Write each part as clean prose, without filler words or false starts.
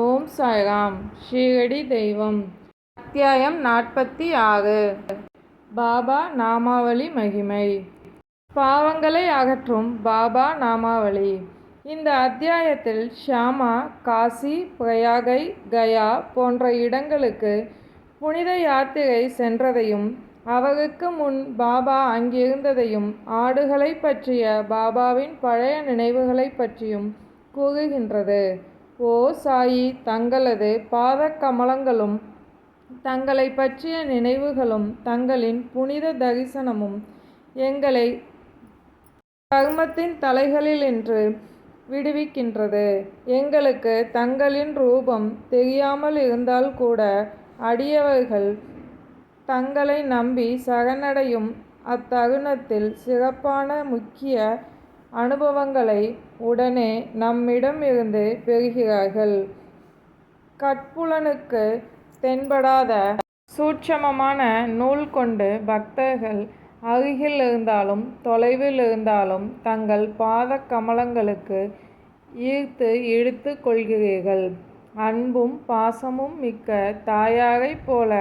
ஓம் சாய்ராம். ஷீரடி தெய்வம். அத்தியாயம் 46. பாபா நாமாவளி மகிமை. பாவங்களை அகற்றும் பாபா நாமாவளி. இந்த அத்தியாயத்தில் ஷியாமா காசி, பிரயாகை, கயா போன்ற இடங்களுக்கு புனித யாத்திரை சென்றதையும் அவருக்கு முன் பாபா அங்கிருந்ததையும் ஆடுகளை பற்றிய பாபாவின் பழைய நினைவுகளை பற்றியும் கூறுகின்றது. ஓ சாயி, தங்களது பாதக் கமலங்களும் தங்களை பற்றிய நினைவுகளும் தங்களின் புனித தரிசனமும் எங்களை கர்மத்தின் தலைகளினின்று விடுவிக்கின்றது. எங்களுக்கு தங்களின் ரூபம் தெரியாமல் இருந்தால் கூட அடியவர்கள் தங்களை நம்பி சரணடையும் அத்தருணத்தில் சிறப்பான முக்கிய அனுபவங்களை உடனே நம்மிடம் இருந்து பெறுகிறார்கள். கட்புலனுக்கு தென்படாத சூட்சமமான நூல் கொண்டு பக்தர்கள் அருகில் இருந்தாலும் தொலைவில் இருந்தாலும் தங்கள் பாத கமலங்களுக்கு ஈர்த்து இழுத்து கொள்கிறீர்கள். அன்பும் பாசமும் மிக்க தாயாரைப் போல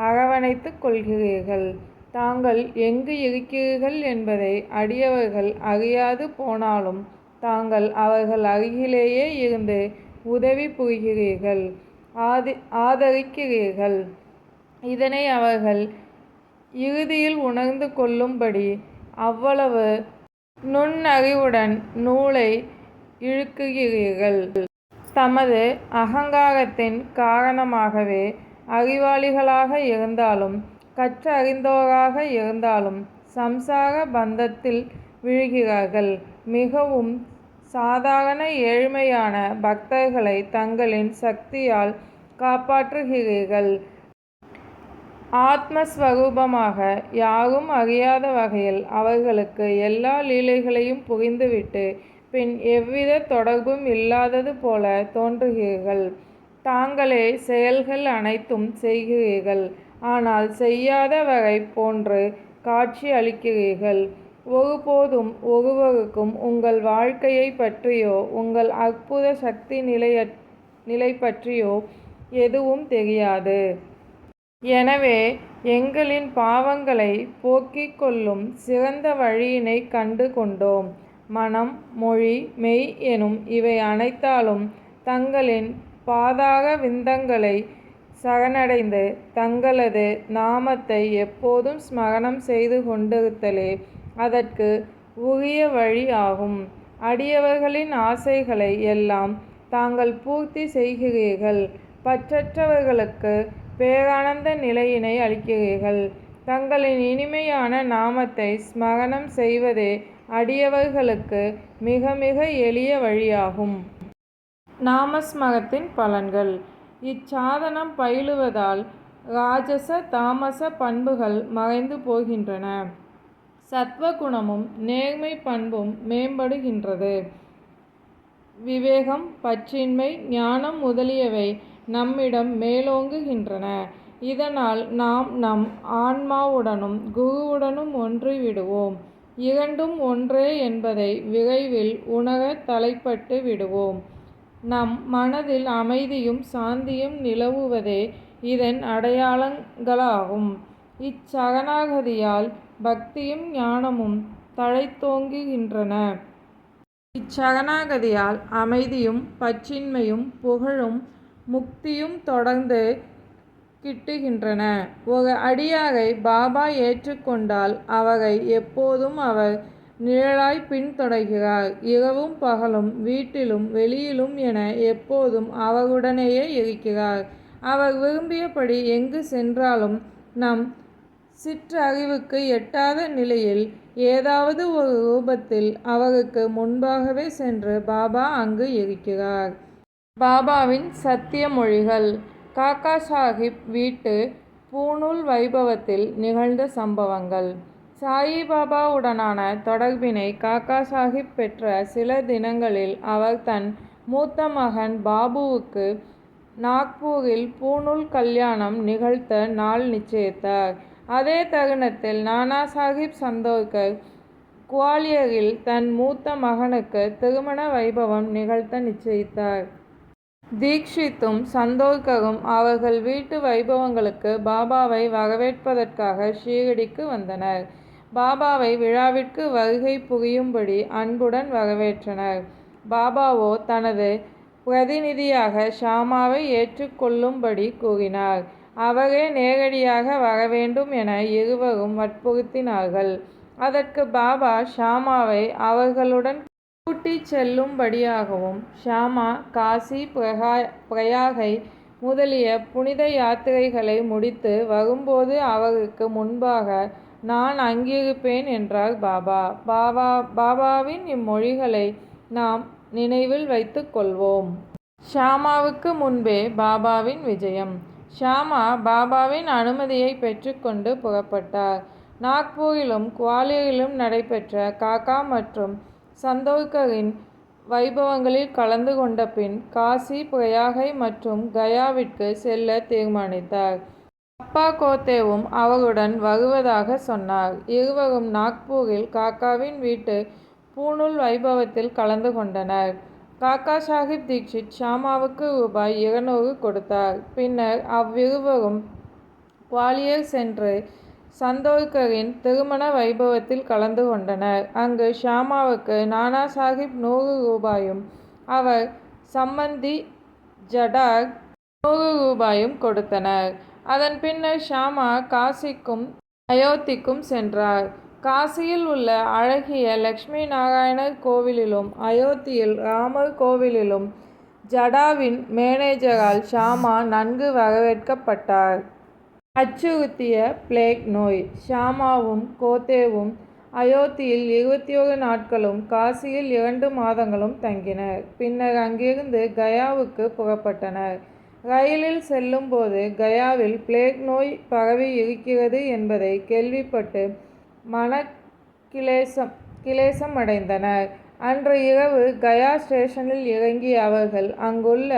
அரவணைத்து கொள்கிறீர்கள். தாங்கள் எங்கு இருக்கிறீர்கள் என்பதை அடியவர்கள் அறியாது போனாலும் தாங்கள் அவர்கள் அருகிலேயே இருந்து உதவி புரிகிறீர்கள், ஆதரிக்கிறீர்கள். இதனை அவர்கள் இறுதியில் உணர்ந்து கொள்ளும்படி அவ்வளவு நுண்ணறிவுடன் நூலை இழுக்குகிறீர்கள். தமது அகங்காரத்தின் காரணமாகவே அறிவாளிகளாக இருந்தாலும் கற்றறிந்தோராக இருந்தாலும் சம்சார பந்தத்தில் விழுகிறார்கள். மிகவும் சாதாரண ஏழ்மையான பக்தர்களை தங்களின் சக்தியால் காப்பாற்றுகிறீர்கள். ஆத்மஸ்வரூபமாக யாரும் அறியாத வகையில் அவர்களுக்கு எல்லா லீலைகளையும் புரிந்துவிட்டு பின் எவ்வித தொடர்பும் இல்லாதது போல தோன்றுகிறீர்கள். தாங்களே செயல்கள் அனைத்தும் செய்கிறீர்கள், ஆனால் செய்யாதவரை போன்று காட்சி அளிக்கிறீர்கள். ஒருபோதும் ஒருவருக்கும் உங்கள் வாழ்க்கையை பற்றியோ உங்கள் அற்புத சக்தி நிலை பற்றியோ எதுவும் தெரியாது. எனவே எங்களின் பாவங்களை போக்கிக் கொள்ளும் சிறந்த வழியினை கண்டு கொண்டோம். மனம், மொழி, மெய் எனும் இவை அனைத்தாலும் தங்களின் பாதார விந்தங்களை சரணடைந்து தங்களது நாமத்தை எப்போதும் ஸ்மரணம் செய்து கொண்டிருத்தலே அதற்கு உரிய வழி ஆகும். அடியவர்களின் ஆசைகளை எல்லாம் தாங்கள் பூர்த்தி செய்கிறீர்கள். பற்றற்றவர்களுக்கு பேரானந்த நிலையினை அளிக்கிறீர்கள். தங்களின் இனிமையான நாமத்தை ஸ்மரணம் செய்வதே அடியவர்களுக்கு மிக மிக எளிய வழியாகும். நாமஸ்மரத்தின் பலன்கள். இச்சாதனம் பயிலுவதால் ராஜச தாமச பண்புகள் மறைந்து போகின்றன. சத்வகுணமும் நேர்மை பண்பும் மேம்படுகின்றது. விவேகம், பற்றின்மை, ஞானம் முதலியவை நம்மிடம் மேலோங்குகின்றன. இதனால் நாம் நம் ஆன்மாவுடனும் குருவுடனும் ஒன்றிவிடுவோம். இரண்டும் ஒன்றே என்பதை விரைவில் உணர தலைப்பட்டு விடுவோம். நம் மனதில் அமைதியும் சாந்தியும் நிலவுவதே இதன் அடையாளங்களாகும். இச்சரணாகதியால் பக்தியும் ஞானமும் தழைத்தோங்குகின்றன. இச்சரணாகதியால் அமைதியும் பற்றின்மையும் புகழும் முக்தியும் தொடர்ந்து கிட்டுகின்றன. ஒரு அடியாரை பாபா ஏற்றுக்கொண்டால் அவரை எப்போதும் அவர் நிழலாய் பின்தொடர்கிறார். இரவும் பகலும் வீட்டிலும் வெளியிலும் என எப்போதும் அவருடனேயே இருக்கிறார். அவர் விரும்பியபடி எங்கு சென்றாலும் நம் சிற்றறிவுக்கு எட்டாத நிலையில் ஏதாவது ஒரு ரூபத்தில் அவருக்கு முன்பாகவே சென்று பாபா அங்கு இருக்கிறார். பாபாவின் சத்திய மொழிகள். காக்கா சாஹிப் வீட்டு பூணூல் வைபவத்தில் நிகழ்ந்த சம்பவங்கள். சாயிபாபாவுடனான தொடர்பினை காக்கா சாஹிப் பெற்ற சில தினங்களில் அவர் தன் மூத்த மகன் பாபுவுக்கு நாக்பூரில் பூணூல் கல்யாணம் நிகழ்த்த நாள் நிச்சயித்தார். அதே தருணத்தில் நானா சாஹிப் சந்தோர்கர் குவாலியரில் தன் மூத்த மகனுக்கு திருமண வைபவம் நிகழ்த்த நிச்சயித்தார். தீக்ஷித்தும் சந்தோர்கரும் அவர்கள் வீட்டு வைபவங்களுக்கு பாபாவை வரவேற்பதற்காக ஷீரடிக்கு வந்தனர். பாபாவை விழாவிற்கு வருகை புரியும்படி அன்புடன் வரவேற்றனர். பாபாவோ தனது பிரதிநிதியாக ஷாமாவை ஏற்றுக்கொள்ளும்படி கூறினார். அவரே நேரடியாக வரவேண்டும் என இருவரும் வற்புறுத்தினார்கள். அதற்கு பாபா ஷாமாவை அவர்களுடன் கூட்டிச் செல்லும்படியாகவும் ஷாமா காசி பிரயாகை முதலிய புனித யாத்திரைகளை முடித்து வரும்போது அவருக்கு முன்பாக நான் அங்கிருப்பேன் என்றார் பாபா. பாபாவின் இம்மொழிகளை நாம் நினைவில் வைத்துக் கொள்வோம். ஷாமாவுக்கு முன்பே பாபாவின் விஜயம். ஷாமா பாபாவின் அனுமதியை பெற்றுக்கொண்டு புறப்பட்டார். நாக்பூரிலும் குவாலியரிலும் நடைபெற்ற காக்கா மற்றும் சந்தோர்கரின் வைபவங்களில் கலந்து கொண்ட பின் காசி பிரயாகை மற்றும் கயாவிற்கு செல்ல தீர்மானித்தார். அப்பா கோத்தேவும் அவருடன் வருவதாக சொன்னார். இருவரும் நாக்பூரில் காக்காவின் வீட்டு பூணூல் வைபவத்தில் கலந்து கொண்டனர். காக்கா சாஹிப் தீக்ஷித் ஷாமாவுக்கு ரூபாய் 200 கொடுத்தார். பின்னர் அவ்விருவரும் குவாலியர் சென்று சந்தோர்கரின் திருமண வைபவத்தில் கலந்து கொண்டனர். அங்கு ஷாமாவுக்கு நானா சாஹிப் 100 ரூபாயும் அவர் சம்பந்தி ஜடார் 100 ரூபாயும் கொடுத்தனர். அதன் பின்னர் ஷாமா காசிக்கும் அயோத்திக்கும் சென்றார். காசியில் உள்ள அழகிய லட்சுமி நாராயணர் கோவிலிலும் அயோத்தியில் ராமர் கோவிலிலும் ஜடாவின் மேனேஜரால் ஷாமா நன்கு வரவேற்கப்பட்டார். அச்சுறுத்திய பிளேக் நோய். ஷாமாவும் கோத்தேவும் அயோத்தியில் 21 நாட்களும் காசியில் 2 மாதங்களும் தங்கினர். பின்னர் அங்கிருந்து கயாவுக்கு புறப்பட்டனர். ரயிலில் செல்லும்போது கயாவில் பிளேக் நோய் பரவி இருக்கிறது என்பதை கேள்விப்பட்டு கிளேசம் அடைந்தனர். அன்று இரவு கயா ஸ்டேஷனில் இறங்கிய அவர்கள் அங்குள்ள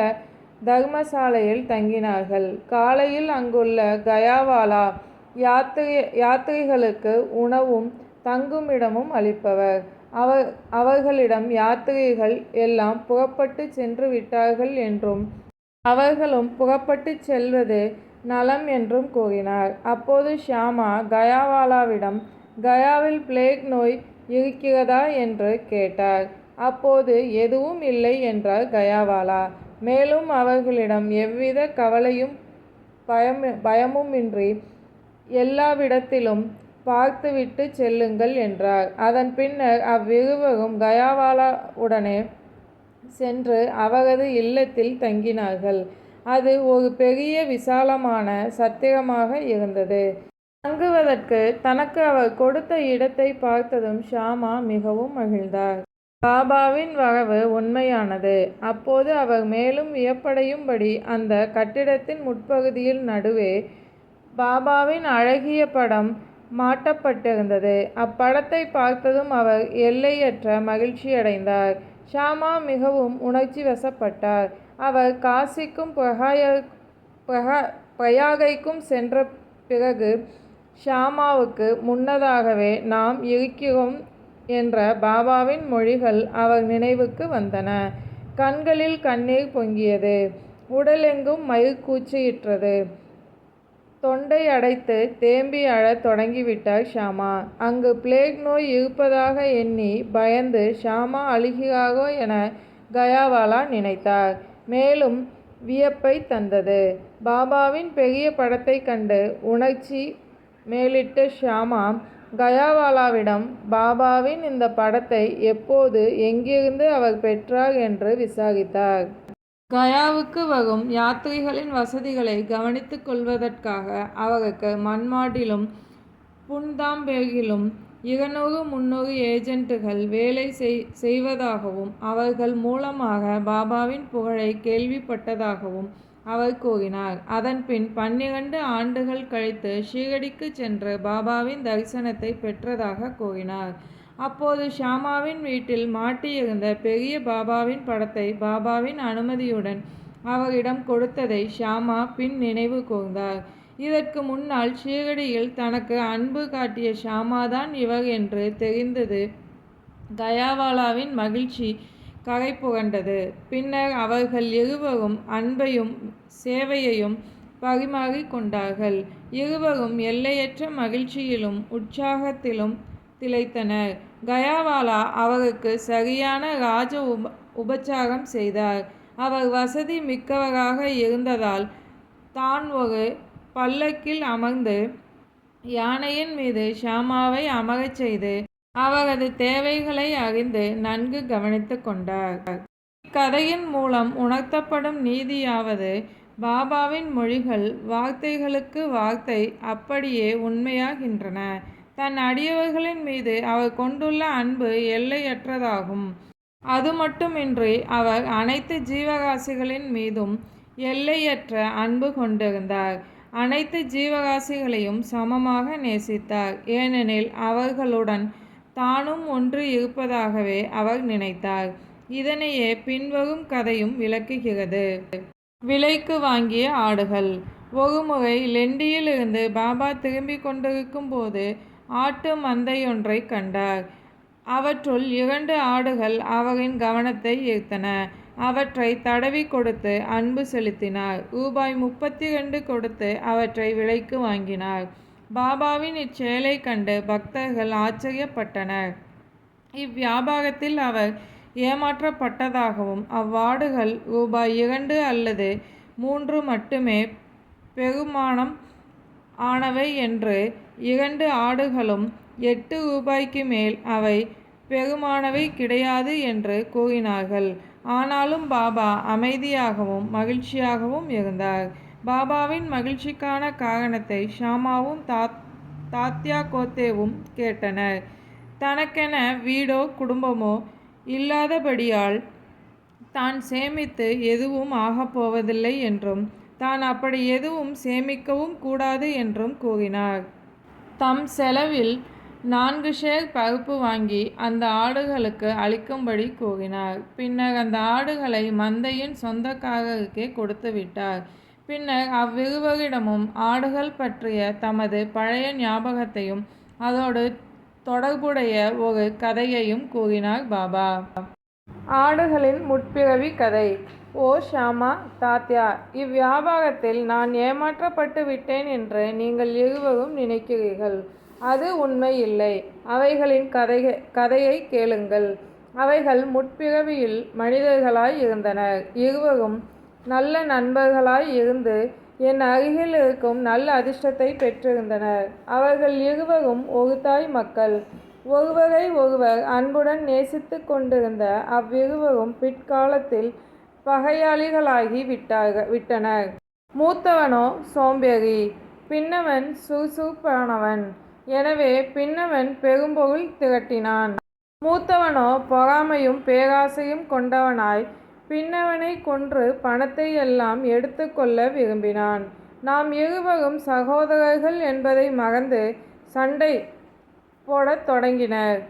தர்மசாலையில் தங்கினார்கள். காலையில் அங்குள்ள கயாவாலா யாத்திரிகளுக்கு உணவும் தங்குமிடமும் அளிப்பவர். அவர்களிடம் யாத்திரிகள் எல்லாம் புறப்பட்டு சென்று விட்டார்கள் என்றும் அவர்களும் புறப்பட்டு செல்வது நலம் என்றும் கூறினார். அப்போது ஷாமா கயாவாலாவிடம் கயாவில் பிளேக் நோய் இருக்கிறதா என்று கேட்டார். அப்போது எதுவும் இல்லை என்றார் கயாவாலா. மேலும் அவர்களிடம் எவ்வித கவலையும் பயமுமின்றி எல்லாவிடத்திலும் பார்த்துவிட்டு செல்லுங்கள் என்றார். அதன் பின்னர் அவ்விருவரும் கயாவாலாவுடனே சென்று அவரது இல்லத்தில் தங்கினார்கள். அது ஒரு பெரிய விசாலமான சத்திரமாக இருந்தது. தங்குவதற்கு தனக்கு அவர் கொடுத்த இடத்தை பார்த்ததும் ஷாமா மிகவும் மகிழ்ந்தார். பாபாவின் வரவு உண்மையானது. அப்போது அவர் மேலும் வியப்படையும்படி அந்த கட்டிடத்தின் முற்பகுதியில் நடுவே பாபாவின் அழகிய படம் மாட்டப்பட்டிருந்தது. அப்படத்தை பார்த்ததும் அவர் எல்லையற்ற மகிழ்ச்சியடைந்தார். ஷாமா மிகவும் உணர்ச்சி வசப்பட்டார். அவர் காசிக்கும் பிரயாகைக்கும் சென்ற பிறகு ஷாமாவுக்கு முன்னதாகவே நாம் இருக்கிறோம் என்ற பாபாவின் மொழிகள் அவர் நினைவுக்கு வந்தன. கண்களில் கண்ணீர் பொங்கியது. உடலெங்கும் மயிர்கூச்சலிட்டது. தொண்டை அடைத்து தேம்பி அழத் தொடங்கிவிட்டார் ஷாமா. அங்கு பிளேக் நோய் இருப்பதாக எண்ணி பயந்து ஷாமா அழுகிறாரோ என கயாவாலா நினைத்தார். மேலும் வியப்பை தந்தது. பாபாவின் பெரிய படத்தை கண்டு உணர்ச்சி மேலிட்ட ஷாமா கயாவாலாவிடம் பாபாவின் இந்த படத்தை எப்போது எங்கிருந்து அவர் பெற்றார் என்று விசாரித்தார். கயாவுக்கு வரும் யாத்திரிகளின் வசதிகளை கவனித்துக் கொள்வதற்காக அவருக்கு மன்மாடிலும் புன்தாம்பேகிலும் 200-300 ஏஜென்ட்டுகள் வேலை செய்வதாகவும் அவர்கள் மூலமாக பாபாவின் புகழை கேள்விப்பட்டதாகவும் அவர் கூறினார். அதன்பின் 12 ஆண்டுகள் கழித்து ஷீரடிக்கு சென்று பாபாவின் தரிசனத்தை பெற்றதாக கூறினார். அப்போது ஷாமாவின் வீட்டில் மாட்டியிருந்த பெரிய பாபாவின் படத்தை பாபாவின் அனுமதியுடன் அவரிடம் கொடுத்ததை ஷாமா பின் நினைவு கூர்ந்தார். இதற்கு முன்னால் ஷீரடியில் தனக்கு அன்பு காட்டிய ஷாமாதான் இவர் என்று தெரிந்தது. கயாவாலாவின் மகிழ்ச்சி கரை புகண்டது. பின்னர் அவர்கள் இருவரும் அன்பையும் சேவையையும் பரிமாறிக் கொண்டார்கள். இருவரும் எல்லையற்ற மகிழ்ச்சியிலும் உற்சாகத்திலும் திளைத்தனர். கயாவாலா அவருக்கு சரியான ராஜ உபச்சாரம் செய்தார். அவர் வசதி மிக்கவராக இருந்ததால் தான் ஒரு பல்லக்கில் அமர்ந்து யானையின் மீது ஷாமாவை அமரச் செய்து அவரது தேவைகளை அறிந்து நன்கு கவனித்து கொண்டார். இக்கதையின் மூலம் உணர்த்தப்படும் நீதியாவது, பாபாவின் மொழிகள் வார்த்தைகளுக்கு வார்த்தை அப்படியே உண்மையாகின்றன. தன் அடியவர்களின் மீது அவர் கொண்டுள்ள அன்பு எல்லையற்றதாகும். அது மட்டுமின்றி அவர் அனைத்து ஜீவராசிகளின் மீதும் எல்லையற்ற அன்பு கொண்டிருந்தார். அனைத்து ஜீவராசிகளையும் சமமாக நேசித்தார். ஏனெனில் அவர்களுடன் தானும் ஒன்று இருப்பதாகவே அவர் நினைத்தார். இதனையே பின்வரும் கதையும் விளக்குகிறது. விலைக்கு வாங்கிய ஆடுகள். ஒருமுறை லெண்டியிலிருந்து பாபா திரும்பிக் கொண்டிருக்கும் போது ஆட்டு மந்தையொன்றை கண்டார். அவற்றுள் 2 ஆடுகள் அவரின் கவனத்தை ஈர்த்தன. அவற்றை தடவி கொடுத்து அன்பு செலுத்தினார். ரூபாய் 32 கொடுத்து அவற்றை விலைக்கு வாங்கினார். பாபாவின் இச்செயலை கண்டு பக்தர்கள் ஆச்சரியப்பட்டனர். இவ்வியாபாரத்தில் அவர் ஏமாற்றப்பட்டதாகவும் அவ்வாடுகள் ரூபாய் 2 அல்லது 3 மட்டுமே பெறுமானம் ஆனவை என்று 2 ஆடுகளும் 8 ரூபாய்க்கு மேல் அவை பெறுமானவை கிடையாது என்று கூறினார்கள். ஆனாலும் பாபா அமைதியாகவும் மகிழ்ச்சியாகவும் இருந்தார். பாபாவின் மகிழ்ச்சிக்கான காரணத்தை ஷாமாவும் தாத்யா கோத்தேவும் கேட்டனர். தனக்கென வீடோ குடும்பமோ இல்லாதபடியால் தான் சேமித்து எதுவும் ஆகப்போவதில்லை என்றும் தான் அப்படி எதுவும் சேமிக்கவும் கூடாது என்றும் கூறினார். தம் செலவில் 4 ஷேர் பருப்பு வாங்கி அந்த ஆடுகளுக்கு அளிக்கும்படி கூறினார். பின்னர் அந்த ஆடுகளை மந்தையின் சொந்தக்காரருக்கே கொடுத்துவிட்டார். பின்னர் அவ்விருவரிடமும் ஆடுகள் பற்றிய தமது பழைய ஞாபகத்தையும் அதோடு தொடர்புடைய ஒரு கதையையும் கூறினார் பாபா. ஆடுகளின் முற்பிறவி கதை. ஓ ஷாமா, தாத்யா, இவ்வியாபாரத்தில் நான் ஏமாற்றப்பட்டு விட்டேன் என்று நீங்கள் இருவரும் நினைக்கிறீர்கள். அது உண்மை இல்லை. அவைகளின் கதையை கேளுங்கள். அவைகள் முற்பிறவியில் மனிதர்களாய் இருந்தனர். இருவரும் நல்ல நண்பர்களாய் இருந்து என் அருகில் இருக்கும் நல்ல அதிர்ஷ்டத்தை பெற்றிருந்தனர். அவர்கள் இருவரும் ஒரு தாய் மக்கள். ஒருவரை ஒருவர் அன்புடன் நேசித்து கொண்டிருந்த அவ்விருவரும் பிற்காலத்தில் பகையாளிகளாகி விட்டனர். மூத்தவனோ சோம்பேறி, பின்னவன் சுறுசுறுப்பானவன். எனவே பின்னவன் பெரும்பொருள் திரட்டினான். மூத்தவனோ பொறாமையும் பேராசையும் கொண்டவனாய் பின்னவனை கொன்று பணத்தை எல்லாம் எடுத்து கொள்ள விரும்பினான். நாம் இருவரும் சகோதரர்கள் என்பதை மறந்து சண்டை போடத் தொடங்கினர்.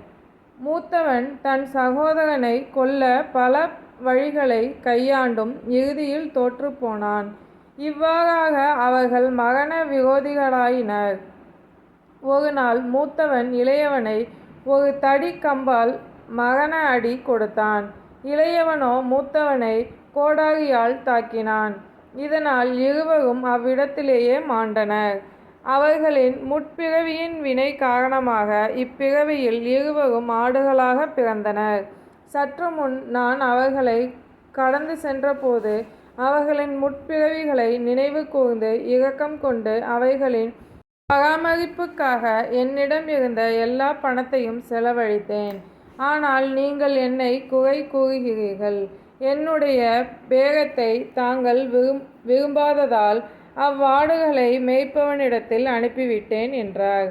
மூத்தவன் தன் சகோதரனை கொல்ல பல வழிகளை கையாண்டும் இறுதியில் தோற்றுப்போனான். இவ்வாறாக அவர்கள் மரண விரோதிகளாயினர். ஒரு நாள் மூத்தவன் இளையவனை ஒரு தடி கம்பால் மரண அடி கொடுத்தான். இளையவனோ மூத்தவனை கோடாரியால் தாக்கினான். இதனால் இருவரும் அவ்விடத்திலேயே மாண்டனர். அவர்களின் முற்பிறவியின் வினை காரணமாக இப்பிறவியில் இருவரும் ஆடுகளாக பிறந்தனர். சற்று முன் நான் அவர்களை கடந்து சென்றபோது அவர்களின் முற்பிறவிகளை நினைவு கூர்ந்து இரக்கம் கொண்டு அவைகளின் பராமரிப்புக்காக என்னிடம் இருந்த எல்லா பணத்தையும் செலவழித்தேன். ஆனால் நீங்கள் என்னை குறை கூறுகிறீர்கள். என்னுடைய பேரத்தை தாங்கள் விரும்பாததால் அவ்வாடுகளை மேய்ப்பவனிடத்தில் அனுப்பிவிட்டேன் என்றார்.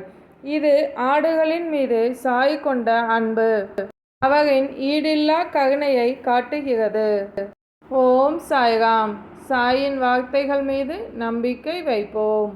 இது ஆடுகளின் மீது சாய் கொண்ட அன்பு, அவரின் ஈடில்லா கருணையை காட்டுகிறது. ஓம் சாய்ராம். சாயின் வார்த்தைகள் மீது நம்பிக்கை வைப்போம்.